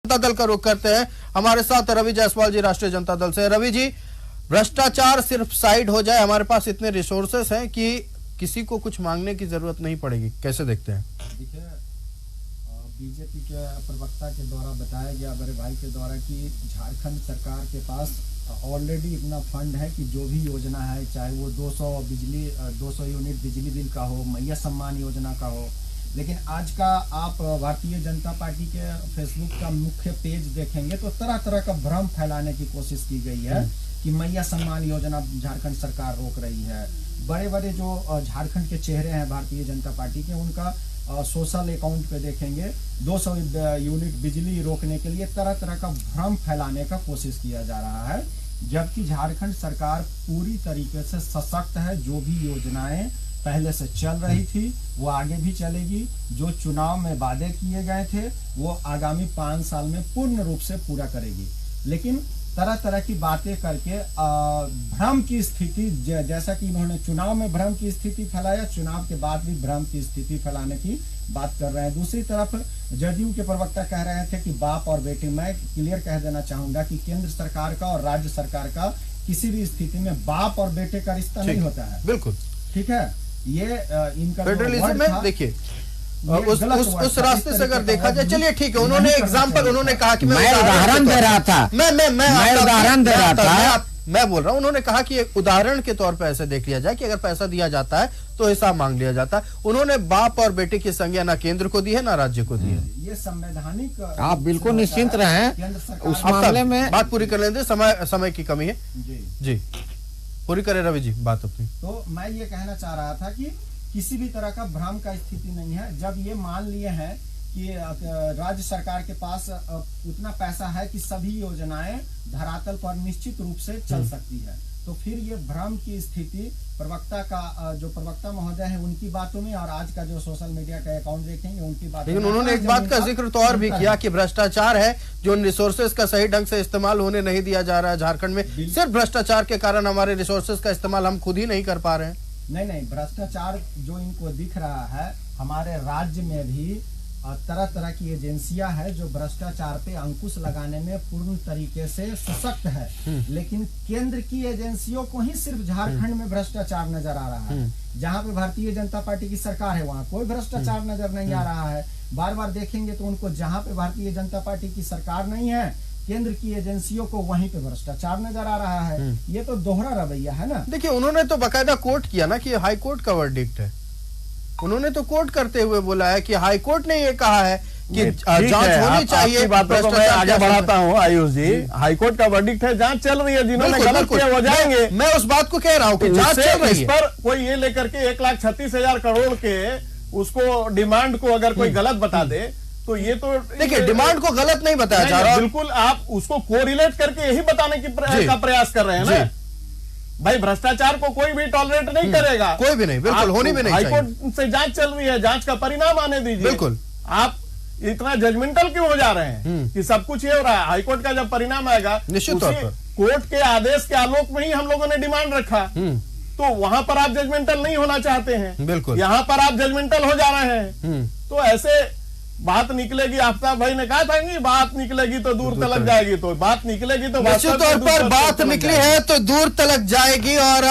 जनता दल का रुख करते हैं। हमारे साथ रवि जायसवाल जी राष्ट्रीय जनता दल से। रवि जी, भ्रष्टाचार सिर्फ साइड हो जाए, हमारे पास इतने रिसोर्सेस हैं कि किसी को कुछ मांगने की जरूरत नहीं पड़ेगी, कैसे देखते हैं? देखिए, बीजेपी के प्रवक्ता के द्वारा बताया गया, बड़े भाई के द्वारा, कि झारखंड सरकार के पास ऑलरेडी इतना फंड है कि जो भी योजना है, चाहे वो 200 यूनिट बिजली बिल का हो, मैया सम्मान योजना का हो, लेकिन आज का आप भारतीय जनता पार्टी के फेसबुक का मुख्य पेज देखेंगे तो तरह तरह का भ्रम फैलाने की कोशिश की गई है कि मैया सम्मान योजना झारखंड सरकार रोक रही है। बड़े बड़े जो झारखंड के चेहरे हैं भारतीय जनता पार्टी के, उनका सोशल अकाउंट पे देखेंगे 200 यूनिट बिजली रोकने के लिए तरह तरह का भ्रम फैलाने का कोशिश किया जा रहा है, जबकि झारखंड सरकार पूरी तरीके से सशक्त है। जो भी योजनाएं पहले से चल रही थी वो आगे भी चलेगी। जो चुनाव में वादे किए गए थे वो आगामी 5 साल में पूर्ण रूप से पूरा करेगी। लेकिन तरह तरह की बातें करके भ्रम की स्थिति, जैसा कि इन्होंने चुनाव में भ्रम की स्थिति फैलाया, चुनाव के बाद भी भ्रम की स्थिति फैलाने की बात कर रहे हैं। दूसरी तरफ जदयू के प्रवक्ता कह रहे थे कि बाप और बेटे, मैं क्लियर कह देना चाहूंगा कि केंद्र सरकार का और राज्य सरकार का किसी भी स्थिति में बाप और बेटे का रिश्ता नहीं होता है। बिल्कुल ठीक है, ये इनका फेडरलिज्म में देखिए उस रास्ते से अगर देखा जाए, चलिए ठीक है, उन्होंने एग्जाम्पल, उन्होंने कहा कि मैं उदाहरण दे रहा था, मैं उदाहरण दे रहा था, मैं बोल रहा हूं, उन्होंने कहा कि एक उदाहरण के तौर पर ऐसे देख लिया जाए कि अगर पैसा दिया जाता है तो हिसाब मांग लिया जाता है। उन्होंने बाप और बेटे की संज्ञा ना केंद्र को दी है ना राज्य को दी है। ये संवैधानिक, आप बिल्कुल निश्चिंत रहें उस मामले में। बात पूरी कर लेंगे, समय की कमी है जी, पूरी करें रवि जी बात अपनी। तो मैं ये कहना चाह रहा था कि किसी भी तरह का भ्रम का स्थिति नहीं है। जब ये मान लिए हैं कि राज्य सरकार के पास उतना पैसा है कि सभी योजनाएं धरातल पर निश्चित रूप से चल सकती है, तो फिर ये भ्रम की स्थिति प्रवक्ता का, जो प्रवक्ता महोदय है उनकी बातों में, और आज का जो सोशल मीडिया का अकाउंट देखेंगे उनकी बातों में। लेकिन उन्होंने एक बात का जिक्र तो और भी किया कि भ्रष्टाचार है, जो रिसोर्सेज का सही ढंग से इस्तेमाल होने नहीं दिया जा रहा है झारखंड में। सिर्फ भ्रष्टाचार के कारण हमारे रिसोर्सेज का इस्तेमाल हम खुद ही नहीं कर पा रहे हैं। नहीं, भ्रष्टाचार जो इनको दिख रहा है, हमारे राज्य में भी तरह तरह की एजेंसियां हैं जो भ्रष्टाचार पे अंकुश लगाने में पूर्ण तरीके से सशक्त है, लेकिन केंद्र की एजेंसियों को ही सिर्फ झारखंड में भ्रष्टाचार नजर आ रहा है। जहां पे भारतीय जनता पार्टी की सरकार है वहां कोई भ्रष्टाचार नजर नहीं आ रहा है। बार बार देखेंगे तो उनको, जहां पे भारतीय जनता पार्टी की सरकार नहीं है, केंद्र की एजेंसियों को वहीं पे भ्रष्टाचार नजर आ रहा है। ये तो दोहरा रवैया है ना। देखिए, उन्होंने तो बाकायदा कोर्ट किया ना कि हाई कोर्ट का वर्डिक्ट है। उन्होंने तो कोर्ट करते हुए बोला है कि हाई कोर्ट ने ये कहा है कि जांच होनी चाहिए। बातों को मैं आगे बढ़ाता हूँ आयुष जी, हाई कोर्ट का वर्डिक्ट है, जांच चल रही है, जिन्होंने गलत किया वो जाएंगे। मैं उस बात को कह रहा हूँ कि जांच चल रही है। इस पर कोई ये लेकर के 1,36,000 करोड़ के उसको डिमांड को अगर कोई गलत बता दे तो ये तो देखिए, डिमांड को गलत नहीं बताया जा रहा। बिल्कुल, आप उसको कोरिलेट करके यही बताने की प्रयास कर रहे हैं ना। भाई, भ्रष्टाचार को कोई भी टॉलरेट नहीं करेगा, कोई भी नहीं, बिल्कुल होनी भी नहीं चाहिए। हाईकोर्ट से जांच चल रही है, जांच का परिणाम आने दीजिए। बिल्कुल, आप इतना जजमेंटल क्यों हो जा रहे हैं कि सब कुछ ये हो रहा है? हाईकोर्ट का जब परिणाम आएगा, निश्चित तौर पर कोर्ट के आदेश के आलोक में ही हम लोगों ने डिमांड रखा, तो वहां पर आप जजमेंटल नहीं होना चाहते हैं। बिल्कुल, यहाँ पर आप जजमेंटल हो जा रहे हैं। तो ऐसे बात निकलेगी, आफ्ताब भाई ने कहा था कि बात निकलेगी तो दूर तलक जाएगी, तो बात निकलेगी तो निश्चित तौर पर बात निकली है तो दूर तलक जाएगी। और